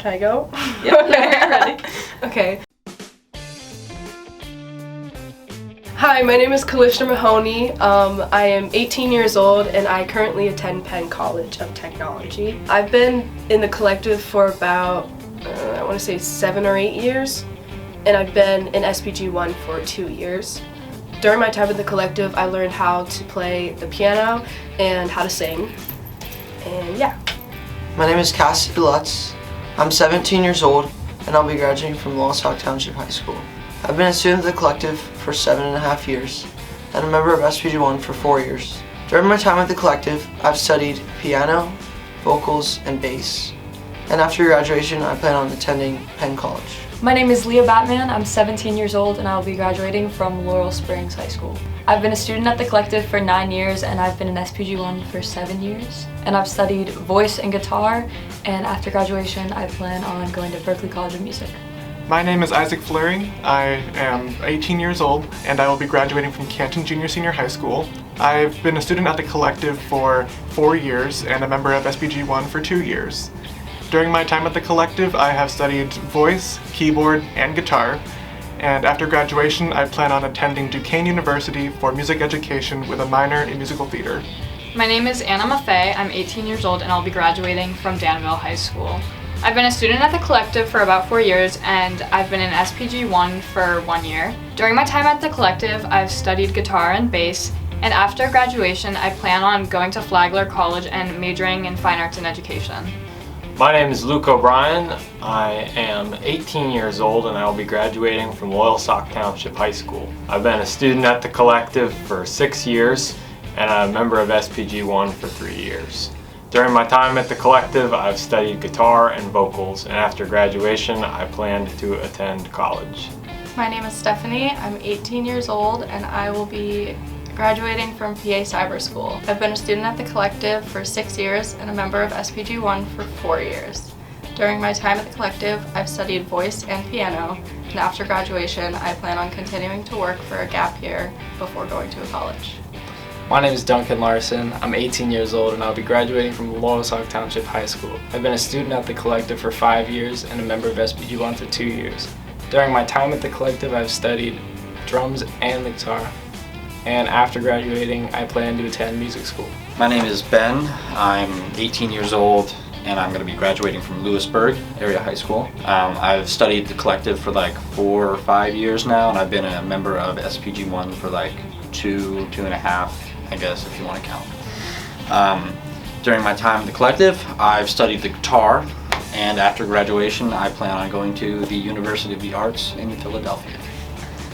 Can I go? Yep, yeah, ready. Okay. Hi, my name is Kalishna Mahoney. I am 18 years old and I currently attend Penn College of Technology. I've been in the collective for about, I want to say 7 or 8 years, and I've been in SPG1 for 2 years. During my time at the collective, I learned how to play the piano and how to sing, and yeah. My name is Cassie Lutz. I'm 17 years old and I'll be graduating from Loyalsock Township High School. I've been a student of the collective for 7.5 years and a member of SPG1 for 4 years. During my time at the collective, I've studied piano, vocals, and bass. And after graduation, I plan on attending Penn College. My name is Leah Batman. I'm 17 years old and I'll be graduating from Laurel Springs High School. I've been a student at the collective for 9 years and I've been in SPG1 for 7 years. And I've studied voice and guitar, and after graduation I plan on going to Berklee College of Music. My name is Isaac Fleury. I am 18 years old and I will be graduating from Canton Junior Senior High School. I've been a student at the collective for 4 years and a member of SPG1 for 2 years. During my time at the collective, I have studied voice, keyboard, and guitar, and after graduation, I plan on attending Duquesne University for music education with a minor in musical theater. My name is Anna Maffei. I'm 18 years old and I'll be graduating from Danville High School. I've been a student at the collective for about 4 years and I've been in SPG1 for 1 year. During my time at the collective, I've studied guitar and bass, and after graduation, I plan on going to Flagler College and majoring in fine arts and education. My name is Luke O'Brien. I am 18 years old and I will be graduating from Loyalsock Township High School. I've been a student at the collective for 6 years and I'm a member of SPG1 for 3 years. During my time at the collective, I've studied guitar and vocals, and after graduation, I plan to attend college. My name is Stephanie. I'm 18 years old and I will be graduating from PA Cyber School. I've been a student at the collective for 6 years and a member of SPG1 for 4 years. During my time at the collective, I've studied voice and piano, and after graduation, I plan on continuing to work for a gap year before going to a college. My name is Duncan Larson. I'm 18 years old and I'll be graduating from Loyalsock Township High School. I've been a student at the collective for 5 years and a member of SPG1 for 2 years. During my time at the collective, I've studied drums and the guitar. And after graduating, I plan to attend music school. My name is Ben. I'm 18 years old and I'm going to be graduating from Lewisburg Area High School. I've studied the collective for like 4 or 5 years now, and I've been a member of SPG1 for like 2.5, I guess, if you want to count. During my time at the collective, I've studied the guitar, and after graduation, I plan on going to the University of the Arts in Philadelphia.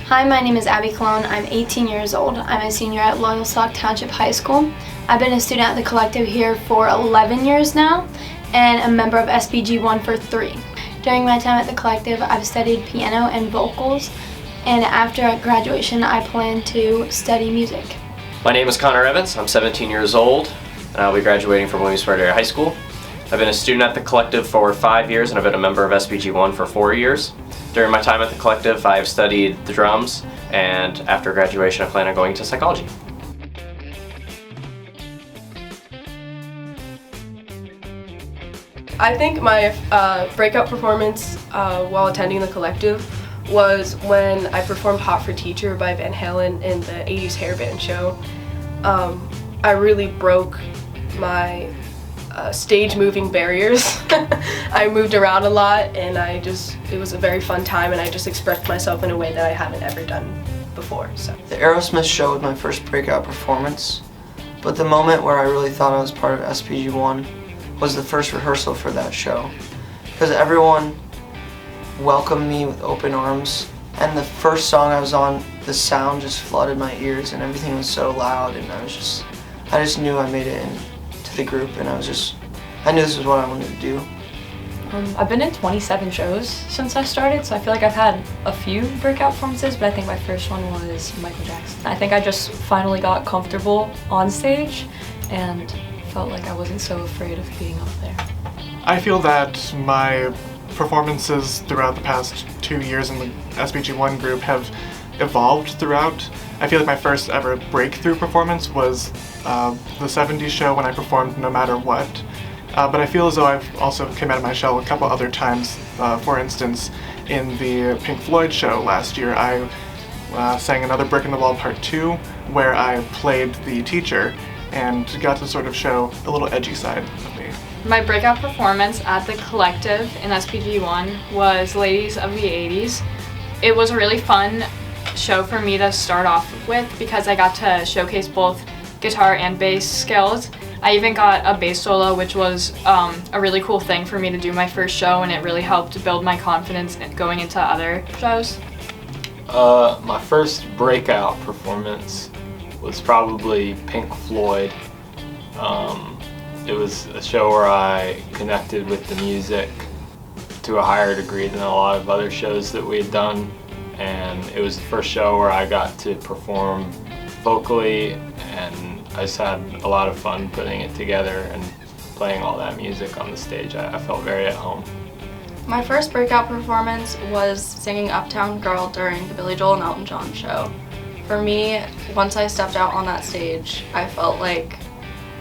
Hi, my name is Abby Cologne. I'm 18 years old. I'm a senior at Loyalsock Township High School. I've been a student at the collective here for 11 years now and a member of SPG1 for 3. During my time at the collective, I've studied piano and vocals, and after graduation, I plan to study music. My name is Connor Evans. I'm 17 years old and I'll be graduating from Williamsburg Area High School. I've been a student at the collective for 5 years and I've been a member of SPG1 for 4 years. During my time at the collective, I've studied the drums, and after graduation, I plan on going to psychology. I think my breakout performance while attending the collective was when I performed Hot for Teacher by Van Halen in the 80s hair band show. I really broke my stage moving barriers. I moved around a lot and it was a very fun time, and I just expressed myself in a way that I haven't ever done before. So. The Aerosmith show was my first breakout performance, but the moment where I really thought I was part of SPG1 was the first rehearsal for that show, because everyone welcomed me with open arms, and the first song I was on, the sound just flooded my ears and everything was so loud, and I just knew I made it into the group, and I knew this was what I wanted to do. I've been in 27 shows since I started, so I feel like I've had a few breakout performances, but I think my first one was Michael Jackson. I think I just finally got comfortable on stage and felt like I wasn't so afraid of being up there. I feel that my performances throughout the past 2 years in the SPG1 group have evolved throughout. I feel like my first ever breakthrough performance was the 70s show when I performed No Matter What. but I feel as though I've also come out of my shell a couple other times. For instance, in the Pink Floyd show last year, I sang Another Brick in the Wall Part 2, where I played the teacher and got to sort of show a little edgy side of me. My breakout performance at the Collective in SPG1 was Ladies of the 80s. It was a really fun show for me to start off with because I got to showcase both guitar and bass skills. I even got a bass solo, which was a really cool thing for me to do my first show, and it really helped build my confidence going into other shows. My first breakout performance was probably Pink Floyd. It was a show where I connected with the music to a higher degree than a lot of other shows that we had done, and it was the first show where I got to perform vocally, and I just had a lot of fun putting it together and playing all that music on the stage. I felt very at home. My first breakout performance was singing Uptown Girl during the Billy Joel and Elton John show. For me, once I stepped out on that stage, I felt like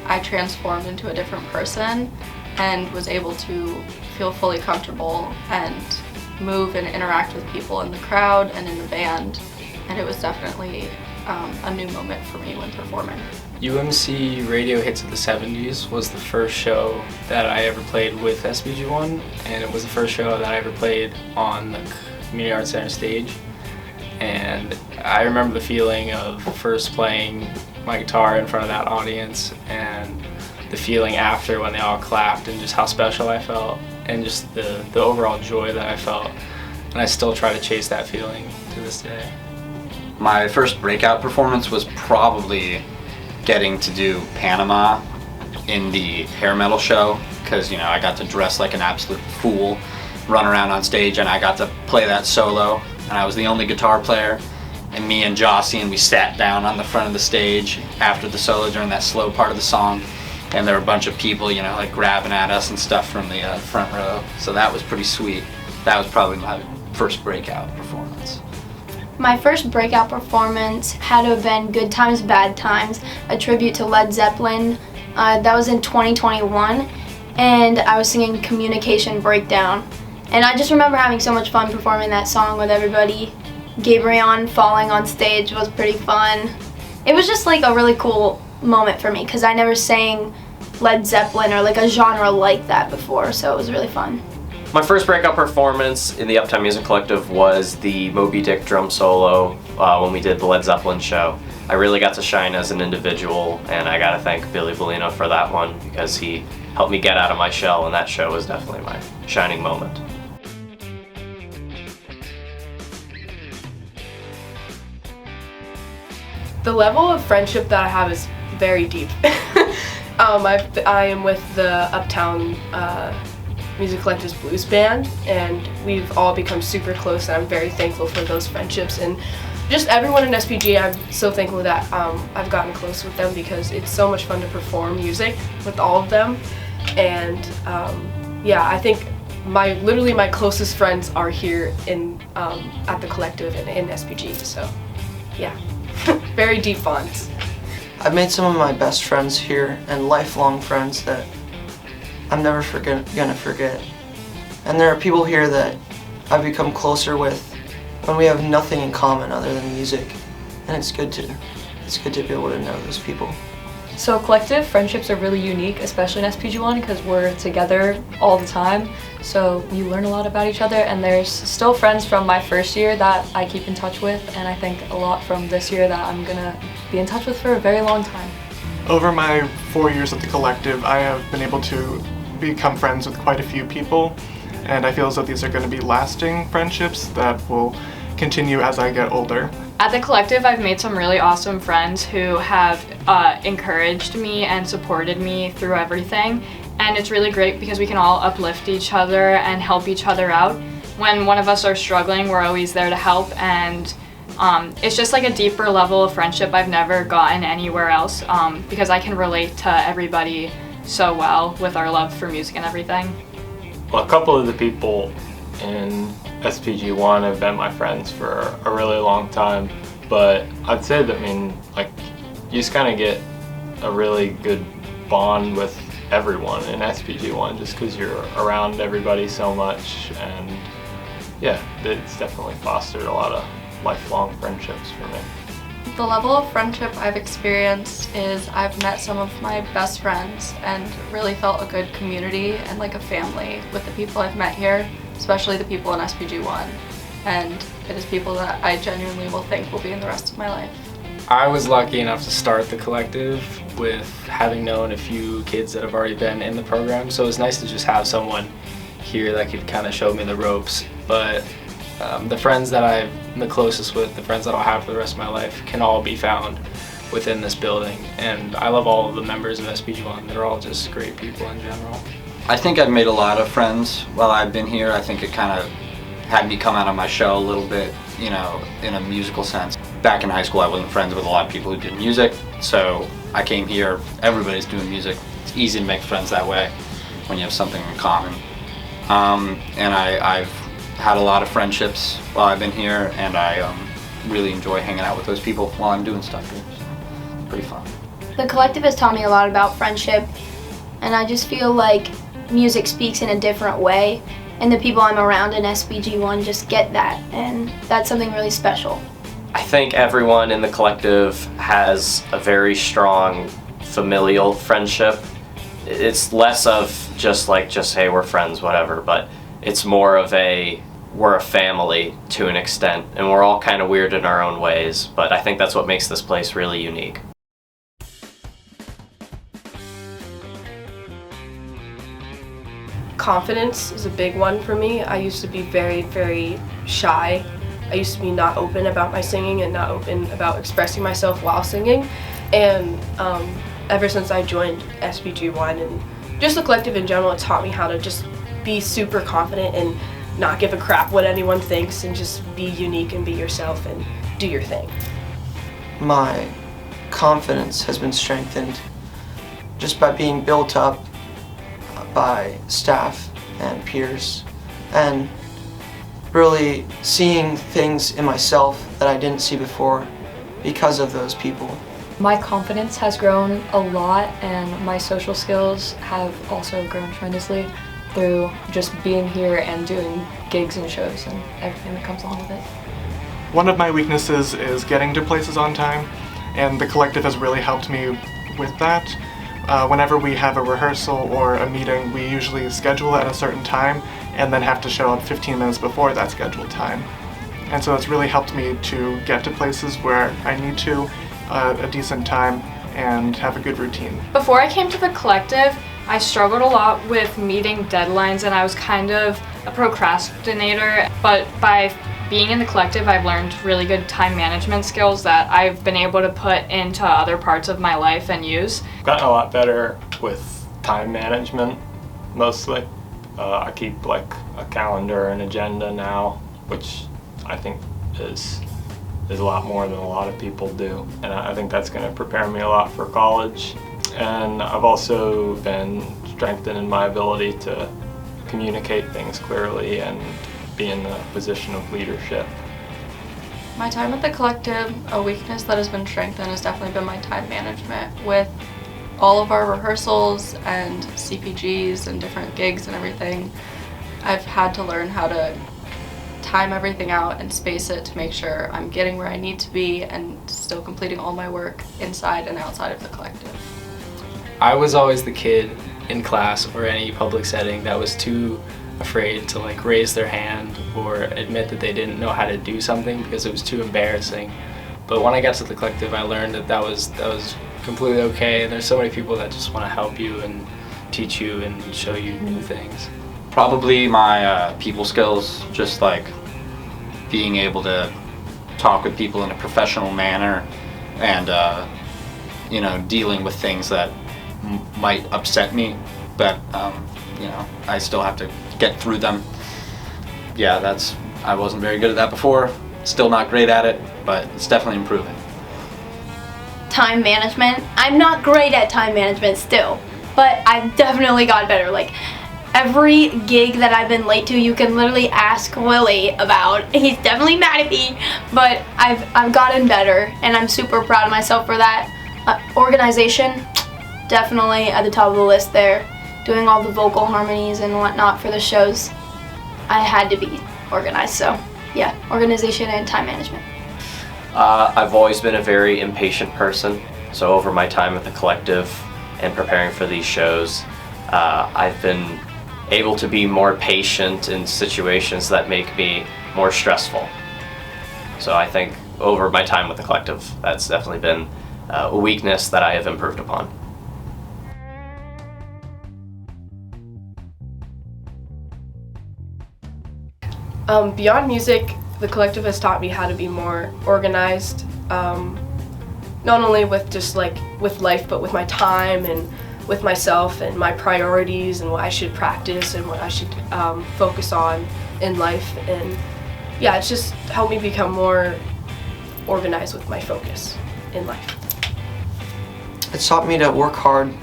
I transformed into a different person and was able to feel fully comfortable and move and interact with people in the crowd and in the band, and it was definitely a new moment for me when performing. UMC Radio Hits of the 70s was the first show that I ever played with SPG1, and it was the first show that I ever played on the Community Arts Center stage. And I remember the feeling of first playing my guitar in front of that audience, and the feeling after when they all clapped, and just how special I felt, and just the overall joy that I felt. And I still try to chase that feeling to this day. My first breakout performance was probably getting to do Panama in the hair metal show, because I got to dress like an absolute fool, run around on stage, and I got to play that solo, and I was the only guitar player, and me and Jossie, and we sat down on the front of the stage after the solo during that slow part of the song, and there were a bunch of people like grabbing at us and stuff from the front row, so that was pretty sweet. That was probably my first breakout performance. My first breakout performance had to have been Good Times, Bad Times, a tribute to Led Zeppelin. That was in 2021, and I was singing Communication Breakdown. And I just remember having so much fun performing that song with everybody. Gabrion falling on stage was pretty fun. It was just like a really cool moment for me because I never sang Led Zeppelin or like a genre like that before, so it was really fun. My first breakout performance in the Uptown Music Collective was the Moby Dick drum solo when we did the Led Zeppelin show. I really got to shine as an individual, and I gotta thank Billy Bellino for that one because he helped me get out of my shell, and that show was definitely my shining moment. The level of friendship that I have is very deep. I am with the Uptown Music Collective's blues band, and we've all become super close, and I'm very thankful for those friendships, and just everyone in SPG. I'm so thankful that I've gotten close with them because it's so much fun to perform music with all of them, and yeah, I think literally my closest friends are here in at the Collective and in SPG, so yeah. Very deep bonds. I've made some of my best friends here and lifelong friends that I'm never gonna forget. And there are people here that I've become closer with when we have nothing in common other than music. And it's good to be able to know those people. So collective friendships are really unique, especially in SPG1 because we're together all the time. So you learn a lot about each other, and there's still friends from my first year that I keep in touch with, and I think a lot from this year that I'm gonna be in touch with for a very long time. Over my 4 years at the Collective, I have been able to become friends with quite a few people, and I feel as though these are going to be lasting friendships that will continue as I get older. At the Collective, I've made some really awesome friends who have encouraged me and supported me through everything, and it's really great because we can all uplift each other and help each other out. When one of us are struggling, we're always there to help, and it's just like a deeper level of friendship I've never gotten anywhere else because I can relate to everybody so well with our love for music and everything. Well, a couple of the people in SPG1 have been my friends for a really long time, but I'd say that, you just kind of get a really good bond with everyone in SPG1 just because you're around everybody so much, and yeah, it's definitely fostered a lot of lifelong friendships for me. The level of friendship I've experienced is I've met some of my best friends and really felt a good community and like a family with the people I've met here, especially the people in SPG1. And it is people that I genuinely will think will be in the rest of my life. I was lucky enough to start the collective with having known a few kids that have already been in the program, so it was nice to just have someone here that could kind of show me the ropes. But the friends that I'm the closest with, the friends that I'll have for the rest of my life, can all be found within this building. And I love all of the members of SPG1. They're all just great people in general. I think I've made a lot of friends while I've been here. I think it kind of had me come out of my shell a little bit, you know, in a musical sense. Back in high school, I wasn't friends with a lot of people who did music, so I came here, everybody's doing music. It's easy to make friends that way when you have something in common. And I've had a lot of friendships while I've been here, and I really enjoy hanging out with those people while I'm doing stuff here. So, pretty fun. The collective has taught me a lot about friendship, and I just feel like music speaks in a different way, and the people I'm around in SPG1 just get that, and that's something really special. I think everyone in the collective has a very strong familial friendship. It's less of just hey, we're friends, whatever, but it's more of we're a family to an extent, and we're all kind of weird in our own ways, but I think that's what makes this place really unique. Confidence is a big one for me. I used to be very, very shy. I used to be not open about my singing and not open about expressing myself while singing. And ever since I joined SPG1 and just the collective in general, it taught me how to just be super confident and not give a crap what anyone thinks and just be unique and be yourself and do your thing. My confidence has been strengthened just by being built up by staff and peers, and really seeing things in myself that I didn't see before because of those people. My confidence has grown a lot, and my social skills have also grown tremendously through just being here and doing gigs and shows and everything that comes along with it. One of my weaknesses is getting to places on time, and the collective has really helped me with that. Whenever we have a rehearsal or a meeting, we usually schedule at a certain time and then have to show up 15 minutes before that scheduled time. And so it's really helped me to get to places where I need to a decent time and have a good routine. Before I came to the collective, I struggled a lot with meeting deadlines, and I was kind of a procrastinator, but by being in the collective, I've learned really good time management skills that I've been able to put into other parts of my life and use. I've gotten a lot better with time management, mostly. I keep like a calendar and agenda now, which I think is a lot more than a lot of people do. And I think that's going to prepare me a lot for college. And I've also been strengthened in my ability to communicate things clearly and be in a position of leadership. My time at the collective, a weakness that has been strengthened has definitely been my time management. With all of our rehearsals and CPGs and different gigs and everything, I've had to learn how to time everything out and space it to make sure I'm getting where I need to be and still completing all my work inside and outside of the collective. I was always the kid in class or any public setting that was too afraid to like raise their hand or admit that they didn't know how to do something because it was too embarrassing. But when I got to the collective, I learned that was completely okay, and there's so many people that just want to help you and teach you and show you new things. Probably my people skills, just like being able to talk with people in a professional manner and you know, dealing with things that might upset me, but you know, I still have to get through them. Yeah, I wasn't very good at that before, still not great at it, but it's definitely improving. Time management. I'm not great at time management still, but I've definitely got better. Like every gig that I've been late to, you can literally ask Willie about. He's definitely mad at me, but I've gotten better, and I'm super proud of myself for that. Organization, definitely at the top of the list there. Doing all the vocal harmonies and whatnot for the shows, I had to be organized. So yeah, organization and time management. I've always been a very impatient person, so over my time at the collective and preparing for these shows, I've been able to be more patient in situations that make me more stressful. So I think over my time with the collective, that's definitely been a weakness that I have improved upon. Beyond music, the collective has taught me how to be more organized, not only with just like with life, but with my time and with myself and my priorities and what I should practice and what I should focus on in life. And yeah, it's just helped me become more organized with my focus in life. It's taught me to work hard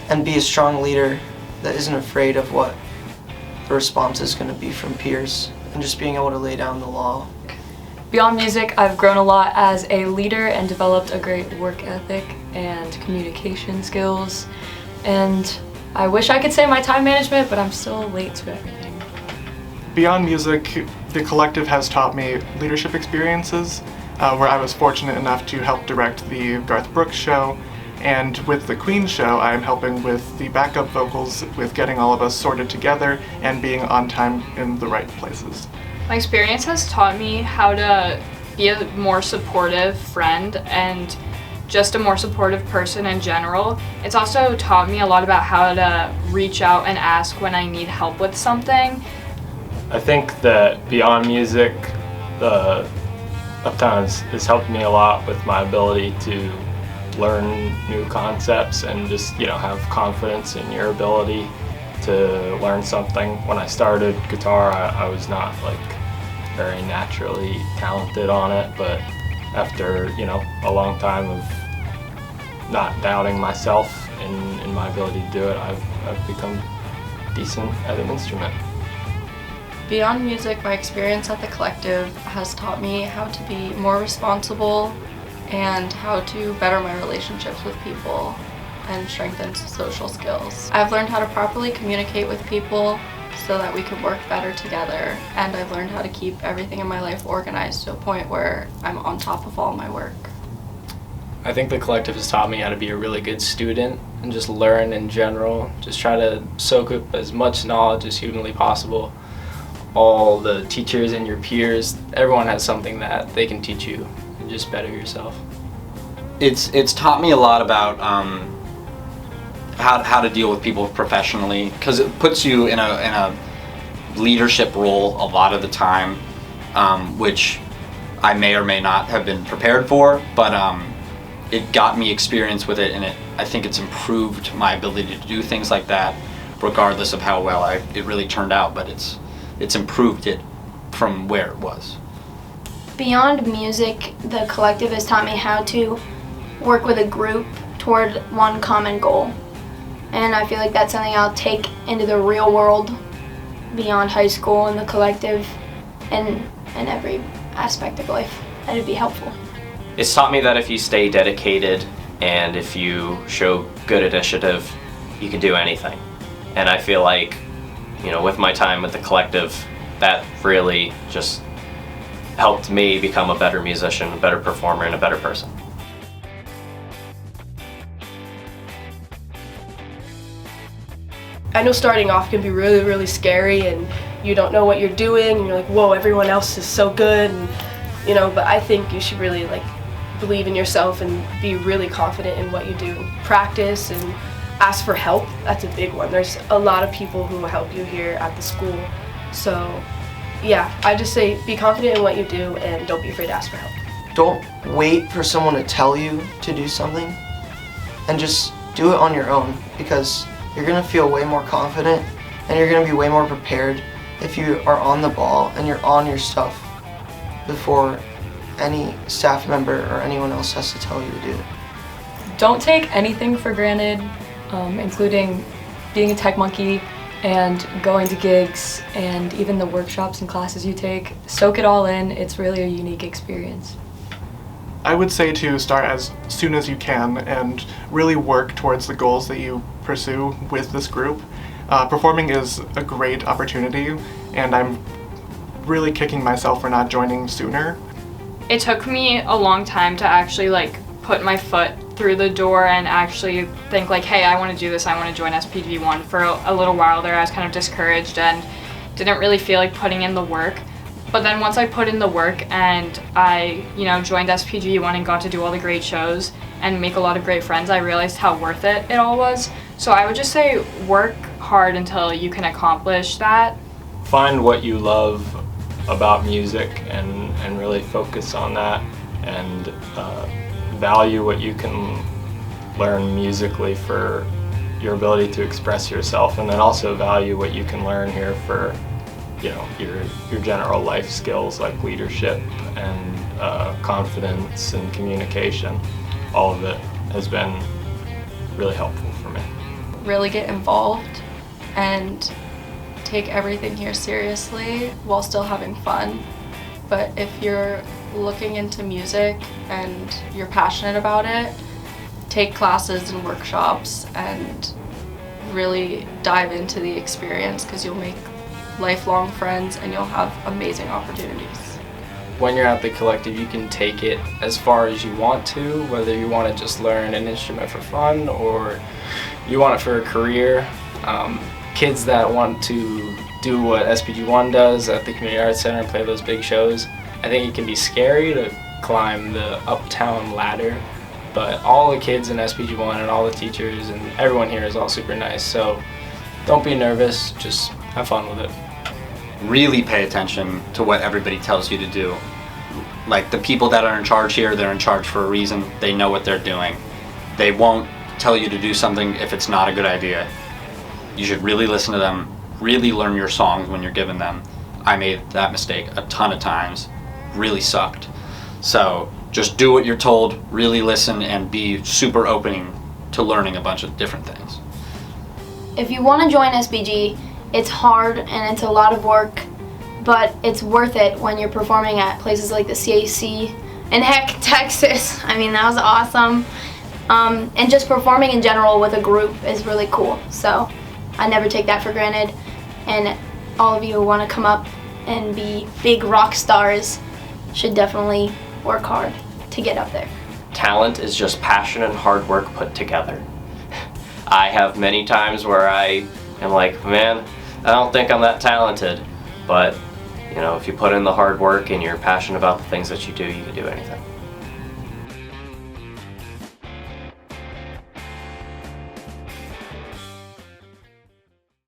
and be a strong leader that isn't afraid of what the response is going to be from peers, and just being able to lay down the law. Beyond music, I've grown a lot as a leader and developed a great work ethic and communication skills. And I wish I could say my time management, but I'm still late to everything. Beyond music, the collective has taught me leadership experiences, where I was fortunate enough to help direct the Garth Brooks show. And with the Queen show, I'm helping with the backup vocals, with getting all of us sorted together and being on time in the right places. My experience has taught me how to be a more supportive friend and just a more supportive person in general. It's also taught me a lot about how to reach out and ask when I need help with something. I think that beyond music, the Uptown has helped me a lot with my ability to learn new concepts and just, have confidence in your ability to learn something. When I started guitar, I was not very naturally talented on it, but after, a long time of not doubting myself in my ability to do it, I've become decent at an instrument. Beyond music, my experience at the collective has taught me how to be more responsible and how to better my relationships with people and strengthen social skills. I've learned how to properly communicate with people so that we could work better together, and I've learned how to keep everything in my life organized to a point where I'm on top of all my work. I think the collective has taught me how to be a really good student and just learn in general. Just try to soak up as much knowledge as humanly possible. All the teachers and your peers, everyone has something that they can teach you and just better yourself. It's taught me a lot about how to deal with people professionally, because it puts you in a leadership role a lot of the time, which I may or may not have been prepared for, but it got me experience with it, and I think it's improved my ability to do things like that, regardless of how well it really turned out, but it's improved it from where it was. Beyond music, the collective has taught me how to work with a group toward one common goal. And I feel like that's something I'll take into the real world beyond high school and the collective and in every aspect of life. That'd be helpful. It's taught me that if you stay dedicated and if you show good initiative, you can do anything. And I feel like, with my time with the collective, that really just helped me become a better musician, a better performer, and a better person. I know starting off can be really, really scary and you don't know what you're doing and you're like, whoa, everyone else is so good, and but I think you should really believe in yourself and be really confident in what you do. Practice and ask for help. That's a big one. There's a lot of people who will help you here at the school. So yeah, I just say be confident in what you do and don't be afraid to ask for help. Don't wait for someone to tell you to do something, and just do it on your own, because you're going to feel way more confident and you're going to be way more prepared if you are on the ball and you're on your stuff before any staff member or anyone else has to tell you to do it. Don't take anything for granted, including being a tech monkey and going to gigs and even the workshops and classes you take. Soak it all in. It's really a unique experience. I would say to start as soon as you can and really work towards the goals that you pursue with this group. Performing is a great opportunity, and I'm really kicking myself for not joining sooner. It took me a long time to actually put my foot through the door and actually think hey, I want to do this, I want to join SPG1. For a little while there I was kind of discouraged and didn't really feel like putting in the work. But then once I put in the work and I, joined SPG1 and got to do all the great shows and make a lot of great friends, I realized how worth it all was. So I would just say work hard until you can accomplish that. Find what you love about music and really focus on that, and value what you can learn musically for your ability to express yourself, and then also value what you can learn here for your general life skills like leadership and confidence and communication. All of it has been really helpful for me. Really get involved and take everything here seriously while still having fun. But if you're looking into music and you're passionate about it, take classes and workshops and really dive into the experience, because you'll make lifelong friends and you'll have amazing opportunities. When you're at the collective, you can take it as far as you want to, whether you want to just learn an instrument for fun or you want it for a career. Kids that want to do what SPG1 does at the Community Arts Center and play those big shows, I think it can be scary to climb the Uptown ladder, but all the kids in SPG1 and all the teachers and everyone here is all super nice, so don't be nervous, just have fun with it. Really pay attention to what everybody tells you to do. Like the people that are in charge here, they're in charge for a reason. They know what they're doing. They won't tell you to do something if it's not a good idea. You should really listen to them, really learn your songs when you're given them. I made that mistake a ton of times, really sucked. So just do what you're told, really listen, and be super open to learning a bunch of different things. If you want to join SPG, it's hard and it's a lot of work, but it's worth it when you're performing at places like the CAC and heck, Texas. I mean, that was awesome. And just performing in general with a group is really cool. So I never take that for granted. And all of you who want to come up and be big rock stars should definitely work hard to get up there. Talent is just passion and hard work put together. I have many times where I am like, man, I don't think I'm that talented. But, if you put in the hard work and you're passionate about the things that you do, you can do anything.